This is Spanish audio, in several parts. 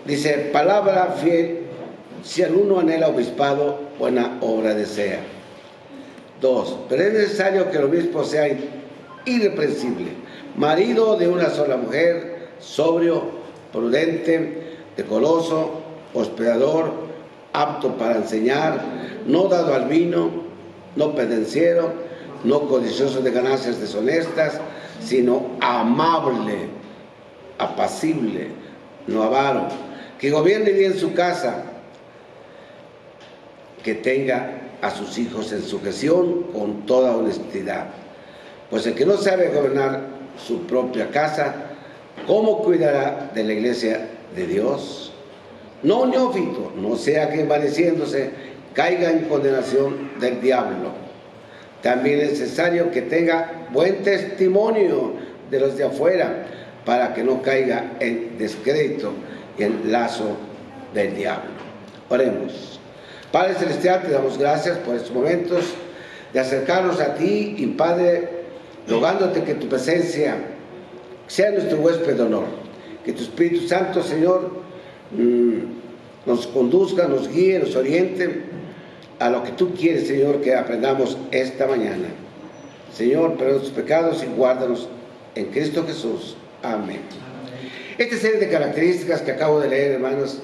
Dice, palabra fiel, si alguno anhela obispado, buena obra desea. 2. Pero es necesario que el obispo sea irreprensible, marido de una sola mujer, sobrio, prudente, decoroso, hospedador, apto para enseñar, no dado al vino, no pendenciero, no codicioso de ganancias deshonestas, sino amable, apacible, no avaro, que gobierne bien su casa, que tenga a sus hijos en sujeción con toda honestidad. Pues el que no sabe gobernar su propia casa, ¿cómo cuidará de la iglesia de Dios? No un neófito, no sea que envaneciéndose caiga en condenación del diablo. También es necesario que tenga buen testimonio de los de afuera, para que no caiga en descrédito y en lazo del diablo. Oremos. Padre Celestial, te damos gracias por estos momentos de acercarnos a ti, y Padre, rogándote que tu presencia sea nuestro huésped de honor, que tu Espíritu Santo, Señor, nos conduzca, nos guíe, nos oriente a lo que tú quieres, Señor, que aprendamos esta mañana. Señor, perdona tus pecados y guárdanos en Cristo Jesús. Amén. Esta serie de características que acabo de leer, hermanos,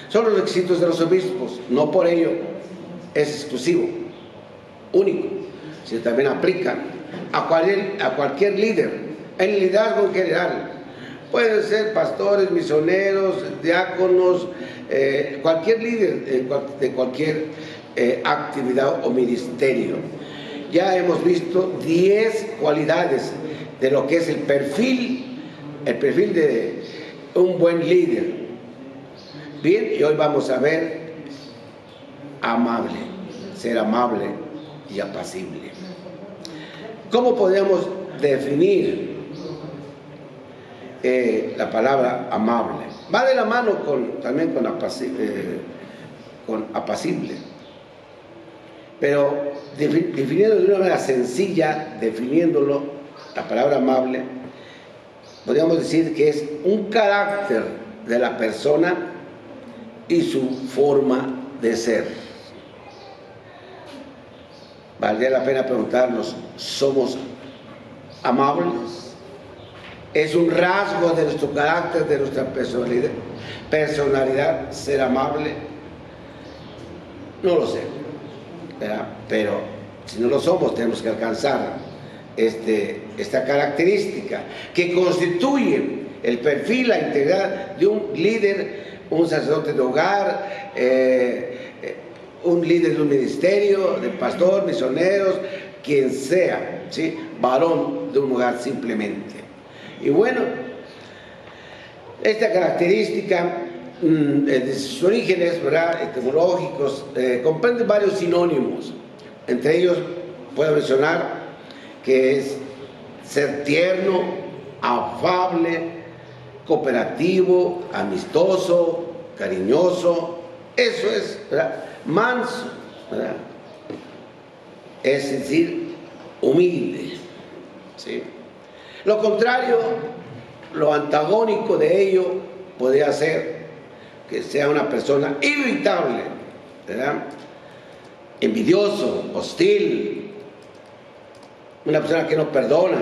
son los requisitos de los obispos. No por ello es exclusivo, único, sino también aplica a cualquier líder, en el liderazgo en general. Pueden ser pastores, misioneros, diáconos, cualquier líder de cualquier actividad o ministerio. Ya hemos visto 10 cualidades de lo que es el perfil de un buen líder. Bien, y hoy vamos a ver amable, ser amable y apacible. ¿Cómo podemos definir la palabra amable? Va de la mano también con apacible. Pero definiendo de una manera sencilla, definiéndolo, la palabra amable, podríamos decir que es un carácter de la persona y su forma de ser. Valdría la pena preguntarnos, ¿somos amables? ¿Es un rasgo de nuestro carácter, de nuestra personalidad ser amable? No lo sé, ¿verdad? Pero si no lo somos, tenemos que alcanzar esta característica que constituye el perfil, la integridad de un líder, un sacerdote de hogar, un líder de un ministerio, de pastor, misioneros, quien sea, ¿sí? Varón de un hogar simplemente. Y bueno, esta característica de sus orígenes, ¿verdad?, etimológicos, comprende varios sinónimos. Entre ellos puedo mencionar que es ser tierno, afable, cooperativo, amistoso, cariñoso. Eso es, ¿verdad?, manso, ¿verdad?, es decir, humilde, ¿sí? Lo contrario, lo antagónico de ello podría ser que sea una persona irritable, ¿verdad?, envidioso, hostil, una persona que no perdona,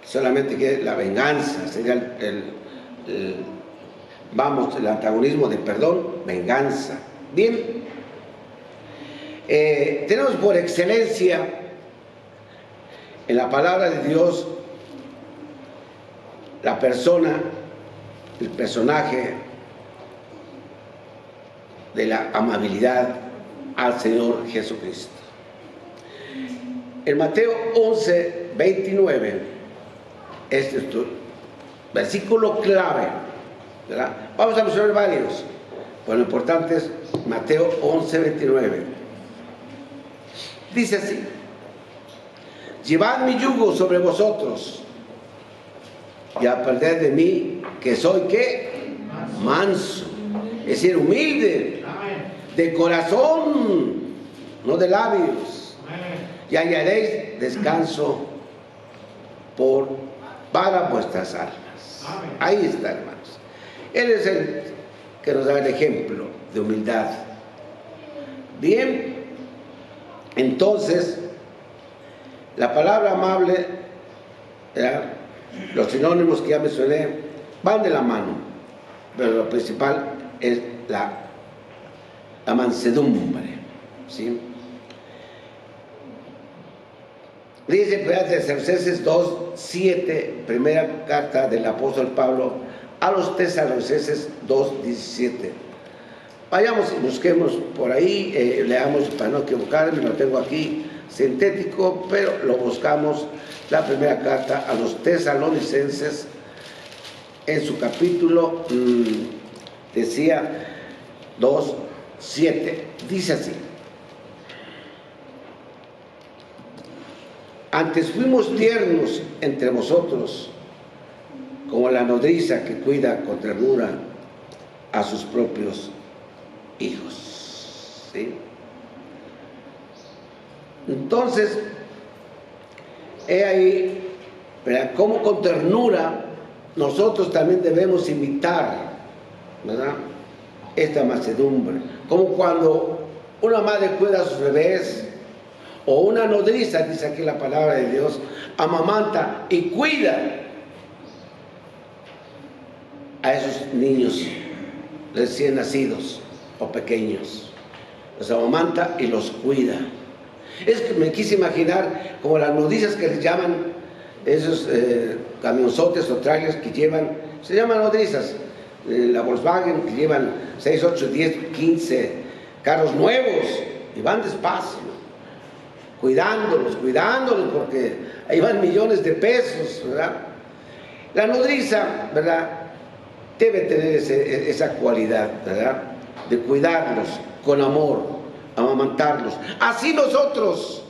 solamente quiere la venganza. Sería el antagonismo de perdón, venganza. Bien, tenemos por excelencia en la palabra de Dios la persona, el personaje de la amabilidad al Señor Jesucristo. En Mateo 11, 29, este es tu versículo clave, ¿verdad? Vamos a mencionar varios, pero lo importante es Mateo 11, 29. Dice así: llevad mi yugo sobre vosotros y aprended de mí, que soy, ¿qué? Manso, es decir, humilde, de corazón, no de labios, y hallaréis descanso para vuestras almas. Ahí está, hermanos. Él es el que nos da el ejemplo de humildad. Bien, entonces, la palabra amable, ¿verdad?, los sinónimos que ya mencioné, van de la mano, pero lo principal es la mansedumbre, ¿sí? Dice Tesalonicenses 2:7, primera carta del apóstol Pablo a los Tesalonicenses 2:17. Vayamos y busquemos por ahí, leamos para no equivocarme, lo tengo aquí sintético, pero lo buscamos, la primera carta a los Tesalonicenses, en su capítulo, decía 2:7, dice así: antes fuimos tiernos entre vosotros, como la nodriza que cuida con ternura a sus propios hijos, ¿sí? Entonces, he ahí, ¿verdad?, cómo con ternura nosotros también debemos imitar, ¿verdad?, esta mansedumbre. Como cuando una madre cuida a sus bebés, o una nodriza, dice aquí la palabra de Dios, amamanta y cuida a esos niños recién nacidos o pequeños. Los amamanta y los cuida. Es que me quise imaginar como las nodrizas que les llaman, esos camionzotes o trailers que llevan, se llaman nodrizas, la Volkswagen, que llevan 6, 8, 10, 15 carros nuevos y van despacio, cuidándolos, porque ahí van millones de pesos, ¿verdad? La nodriza, ¿verdad?, debe tener esa cualidad, ¿verdad?, de cuidarlos con amor, amamantarlos. Así nosotros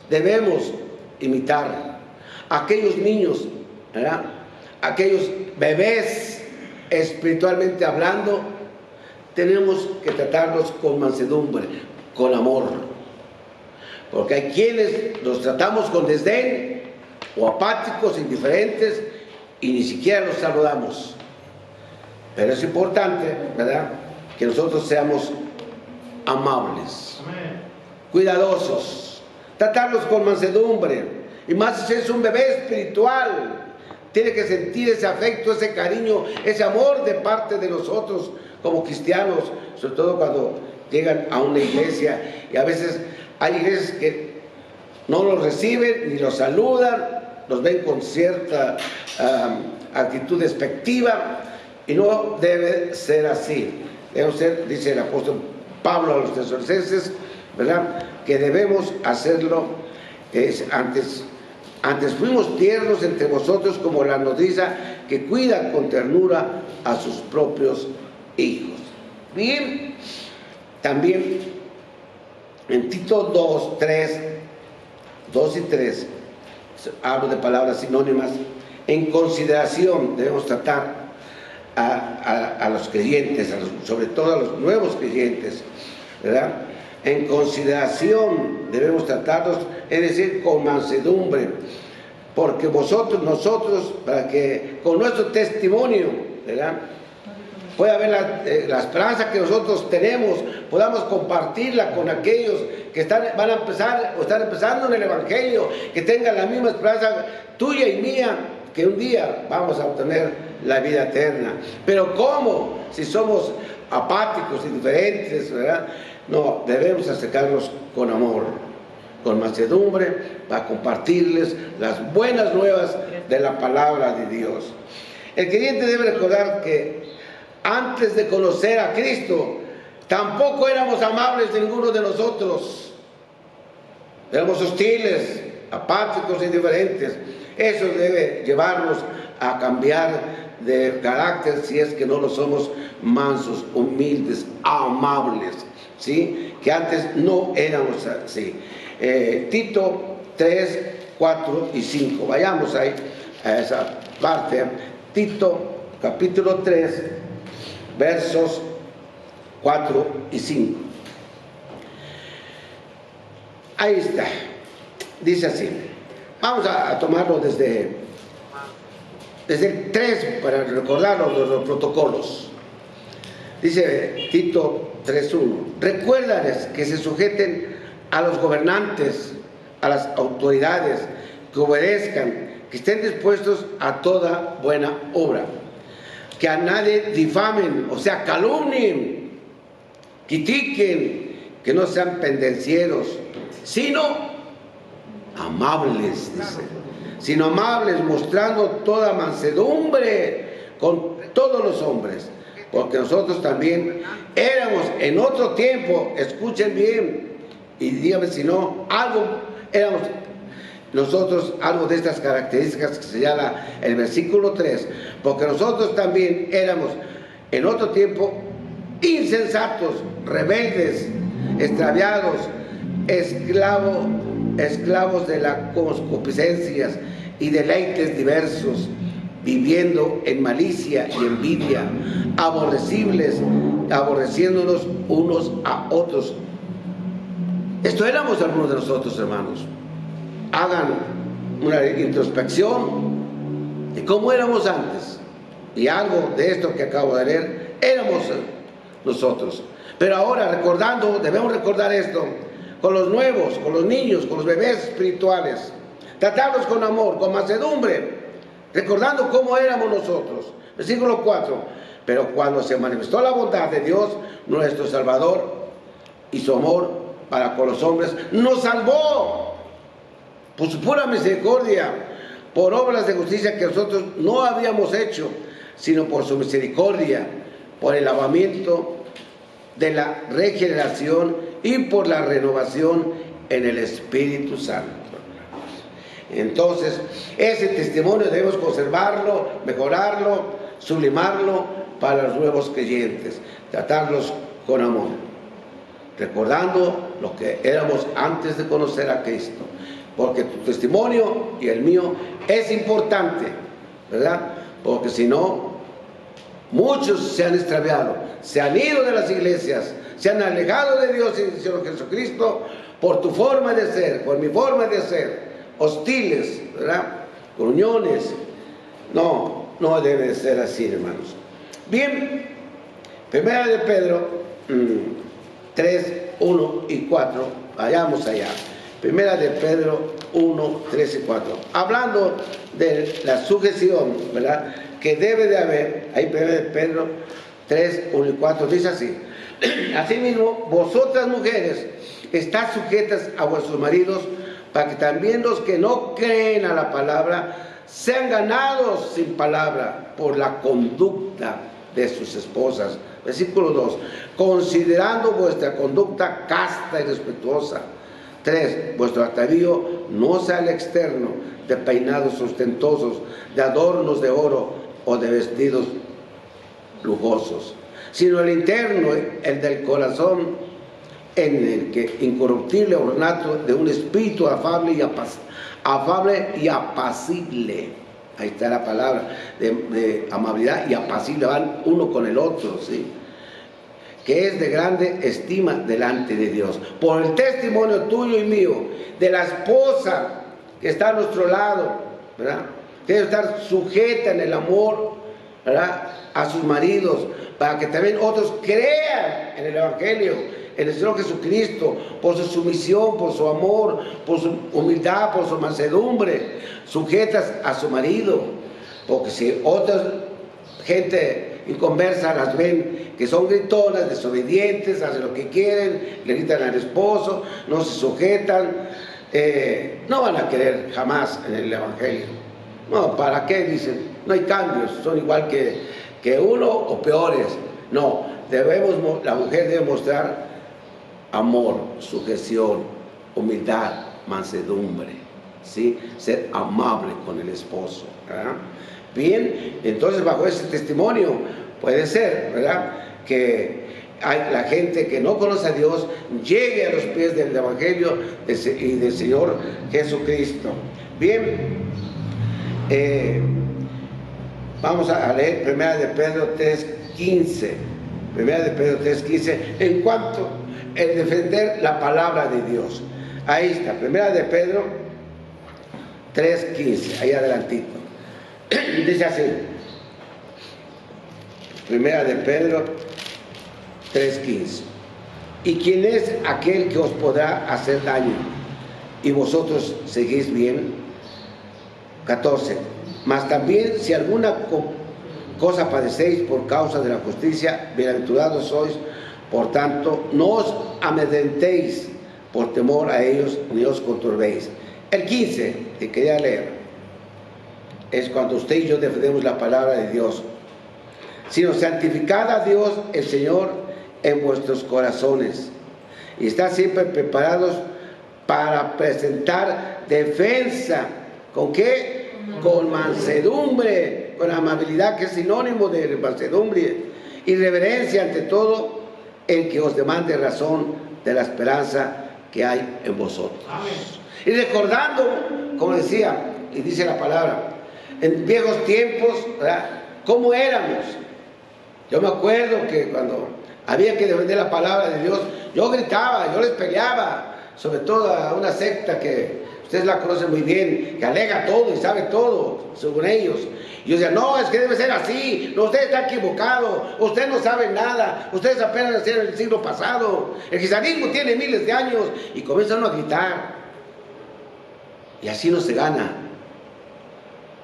debemos imitar a aquellos niños, ¿verdad?, aquellos bebés, espiritualmente hablando, tenemos que tratarlos con mansedumbre, con amor. Porque hay quienes los tratamos con desdén, o apáticos, indiferentes, y ni siquiera los saludamos. Pero es importante, ¿verdad?, que nosotros seamos amables, cuidadosos, tratarlos con mansedumbre. Y más si es un bebé espiritual, tiene que sentir ese afecto, ese cariño, ese amor de parte de nosotros como cristianos, sobre todo cuando llegan a una iglesia. Y a veces hay iglesias que no los reciben ni los saludan, los ven con cierta actitud despectiva, y no debe ser así. Debe ser, dice el apóstol Pablo a los Tesalonicenses, ¿verdad?, que debemos hacerlo. Antes fuimos tiernos entre vosotros, como la nodriza que cuida con ternura a sus propios hijos. Bien, también en Tito 2 y 3, hablo de palabras sinónimas. En consideración debemos tratar a los creyentes, sobre todo a los nuevos creyentes, ¿verdad? En consideración debemos tratarlos, es decir, con mansedumbre, porque nosotros, para que con nuestro testimonio, ¿verdad?, pueda haber la esperanza que nosotros tenemos, podamos compartirla con aquellos que van a empezar o están empezando en el Evangelio, que tengan la misma esperanza tuya y mía, que un día vamos a obtener la vida eterna. Pero ¿cómo? Si somos apáticos, indiferentes, ¿verdad? No, debemos acercarnos con amor, con mansedumbre, para compartirles las buenas nuevas de la palabra de Dios. El creyente debe recordar que antes de conocer a Cristo, tampoco éramos amables ninguno de nosotros. Éramos hostiles, apáticos, indiferentes. Eso debe llevarnos a cambiar de carácter, si es que no lo somos, mansos, humildes, amables, ¿sí? Que antes no éramos así. Tito 3, 4 y 5. Vayamos ahí a esa parte. Tito capítulo 3, versos 4 y 5. Ahí está. Dice así. Vamos a tomarlo desde desde el 3, para recordar los protocolos. Dice Tito 3:1, recuérdales que se sujeten a los gobernantes, a las autoridades, que obedezcan, que estén dispuestos a toda buena obra, que a nadie difamen, o sea, calumnien, critiquen, que no sean pendencieros, sino amables, dice, sino amables, mostrando toda mansedumbre con todos los hombres, porque nosotros también éramos en otro tiempo, escuchen bien, y díganme si no, éramos nosotros algo de estas características que señala el versículo 3, porque nosotros también éramos en otro tiempo insensatos, rebeldes, extraviados, esclavos de las concupiscencias y deleites diversos, viviendo en malicia y envidia, aborreciéndonos unos a otros. Esto éramos algunos de nosotros, hermanos. Hagan una introspección de cómo éramos antes. Y algo de esto que acabo de leer, éramos nosotros. Pero ahora, debemos recordar esto con los nuevos, con los niños, con los bebés espirituales. Tratarlos con amor, con mansedumbre, recordando cómo éramos nosotros. Versículo 4. Pero cuando se manifestó la bondad de Dios, nuestro Salvador, y su amor para con los hombres, nos salvó por su pura misericordia, por obras de justicia que nosotros no habíamos hecho, sino por su misericordia, por el lavamiento de la regeneración y por la renovación en el Espíritu Santo. Entonces, ese testimonio debemos conservarlo, mejorarlo, sublimarlo para los nuevos creyentes, tratarlos con amor, recordando lo que éramos antes de conocer a Cristo, porque tu testimonio y el mío es importante, ¿verdad? Porque si no, muchos se han extraviado, se han ido de las iglesias, se han alejado de Dios y del Señor Jesucristo por tu forma de ser, por mi forma de ser, hostiles, ¿verdad? Gruñones. No debe ser así, hermanos. Bien, primera de Pedro 3, 1 y 4, vayamos allá. Primera de Pedro 1, 3 y 4. Hablando de la sujeción, ¿verdad?, que debe de haber, ahí primera de Pedro 3, 1 y 4, dice así. Asimismo, vosotras mujeres, estad sujetas a vuestros maridos, para que también los que no creen a la palabra sean ganados sin palabra por la conducta de sus esposas. Versículo 2. Considerando vuestra conducta casta y respetuosa. 3. Vuestro atavío no sea el externo, de peinados ostentosos, de adornos de oro o de vestidos lujosos, sino el interno, el del corazón, en el que incorruptible ornato de un espíritu afable y apacible. Ahí está la palabra de amabilidad y apacible, van uno con el otro, ¿sí?, que es de grande estima delante de Dios. Por el testimonio tuyo y mío, de la esposa que está a nuestro lado, ¿verdad?, debe estar sujeta en el amor, ¿verdad?, a sus maridos, para que también otros crean en el Evangelio, en el Señor Jesucristo, por su sumisión, por su amor, por su humildad, por su mansedumbre, sujetas a su marido. Porque si otra gente inconversa las ven que son gritonas, desobedientes, hacen lo que quieren, le gritan al esposo, no se sujetan, no van a querer jamás en el Evangelio. No, ¿para qué? Dicen, no hay cambios, son igual que uno o peores. No, la mujer debe mostrar amor, sujeción, humildad, mansedumbre, ¿sí?, ser amable con el esposo, ¿verdad? Bien, entonces bajo ese testimonio puede ser, ¿verdad?, que la gente que no conoce a Dios llegue a los pies del Evangelio y del Señor Jesucristo. Bien, vamos a leer primera de Pedro 3:15. Primera de Pedro 3:15, en cuanto el defender la palabra de Dios. Ahí está, primera de Pedro 3:15, ahí adelantito. Dice así, Primera de Pedro 3:15. ¿Y quién es aquel que os podrá hacer daño y vosotros seguís bien? 14. Mas también si alguna cosa padecéis por causa de la justicia, bienaventurados sois. Por tanto, no os amedrentéis por temor a ellos, ni os conturbéis. El 15 que quería leer es cuando usted y yo defendemos la palabra de Dios. Sino santificad a Dios el Señor en vuestros corazones y estad siempre preparados para presentar defensa. ¿Con qué? Con mansedumbre, con amabilidad, que es sinónimo de mansedumbre, y reverencia ante todo el que os demande razón de la esperanza que hay en vosotros. Amén. Y recordando, como decía, y dice la palabra, en viejos tiempos, ¿verdad?, ¿cómo éramos? Yo me acuerdo que cuando había que defender la palabra de Dios, yo gritaba, yo les peleaba, sobre todo a una secta que ustedes la conocen muy bien, que alega todo y sabe todo, según ellos. Y yo decía, no, es que debe ser así, no, usted está equivocado, usted no sabe nada, ustedes apenas nacieron en el siglo pasado, el cristianismo tiene miles de años, y comienzan a gritar. Y así no se gana,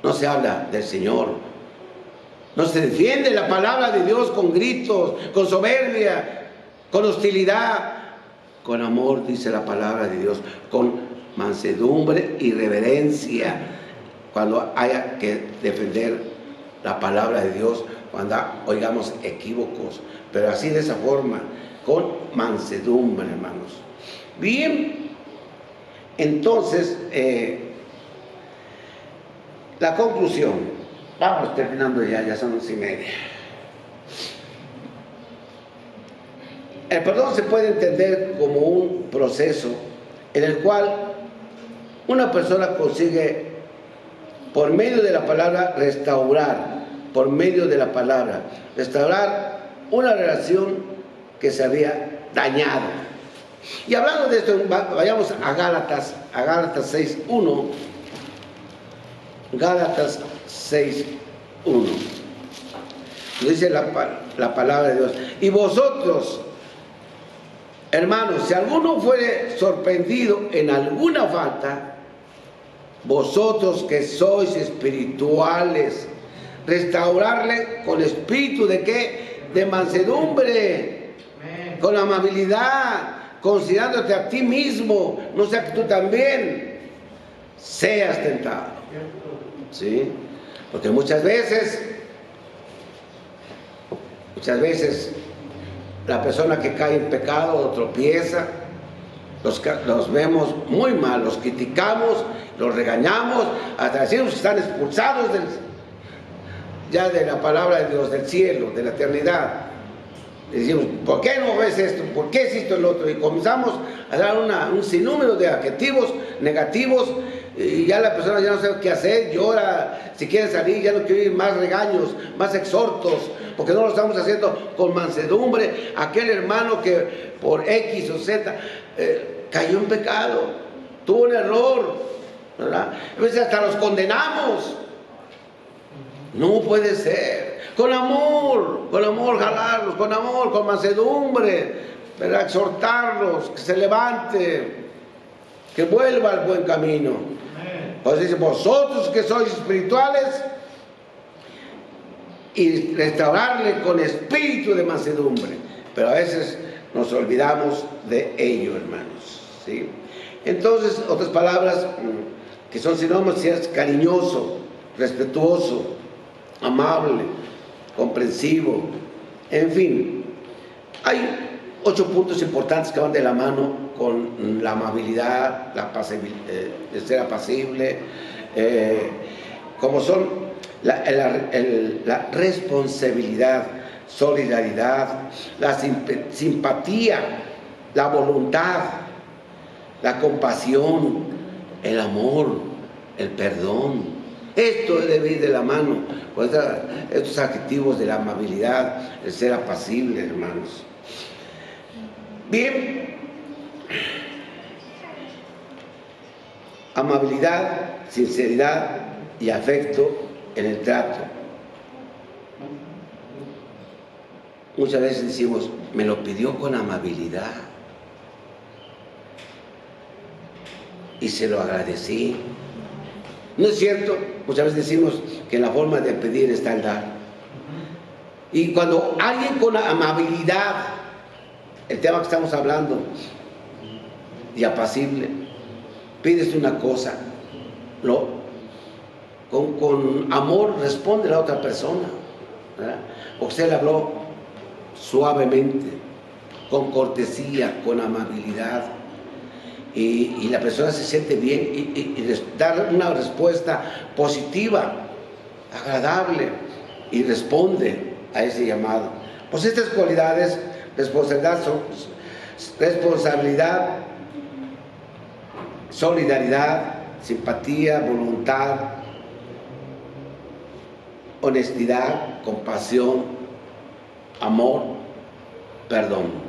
no se habla del Señor. No se defiende la palabra de Dios con gritos, con soberbia, con hostilidad. Con amor, dice la palabra de Dios, con mansedumbre y reverencia. Cuando haya que defender la palabra de Dios, cuando oigamos equívocos. Pero así, de esa forma, con mansedumbre, hermanos. Bien, entonces, la conclusión. Vamos terminando ya son 11:30. El perdón se puede entender como un proceso en el cual una persona consigue, por medio de la palabra, restaurar una relación que se había dañado. Y hablando de esto, vayamos a Gálatas 6:1. Gálatas 6:1. Dice la palabra de Dios. Y vosotros, hermanos, si alguno fuere sorprendido en alguna falta, vosotros que sois espirituales, restaurarle con espíritu de ¿qué? De mansedumbre, con amabilidad, considerándote a ti mismo, no sea que tú también seas tentado. ¿Sí? Porque muchas veces la persona que cae en pecado o tropieza, los vemos muy mal, los criticamos, los regañamos, hasta decimos que están expulsados ya de la palabra de Dios, del cielo, de la eternidad. Y decimos, ¿por qué no ves esto? ¿Por qué hiciste el otro? Y comenzamos a dar un sinnúmero de adjetivos negativos, y ya la persona ya no sabe qué hacer, llora, si quiere salir ya no quiere ir, más regaños, más exhortos, porque no lo estamos haciendo con mansedumbre. Aquel hermano que por X o Z cayó en pecado, tuvo un error, ¿verdad? A veces hasta los condenamos. No puede ser. Con amor, jalarlos, con amor, con mansedumbre, ¿verdad? Exhortarlos, que se levante, que vuelva al buen camino. Pues dice, vosotros que sois espirituales, y restaurarle con espíritu de mansedumbre. Pero a veces nos olvidamos de ello, hermanos, ¿sí? Entonces, otras palabras que son sinónimos, si es cariñoso, respetuoso, amable, comprensivo, en fin. Hay 8 puntos importantes que van de la mano con la amabilidad, el ser apacible, como son la responsabilidad, solidaridad, la simpatía, la voluntad, la compasión, el amor, el perdón. Esto debe ir de la mano con estos adjetivos de la amabilidad, el ser apacible, hermanos. Bien, amabilidad, sinceridad y afecto en el trato. Muchas veces decimos, me lo pidió con amabilidad y se lo agradecí. ¿No es cierto? Muchas veces decimos que en la forma de pedir está el dar. Y cuando alguien con amabilidad, el tema que estamos hablando, y apacible, pides una cosa, con amor responde la otra persona, ¿verdad? Usted le habló suavemente, con cortesía, con amabilidad, y la persona se siente bien y da una respuesta positiva, agradable, y responde a ese llamado. Pues estas cualidades, responsabilidad, solidaridad, simpatía, voluntad, honestidad, compasión, amor, perdón.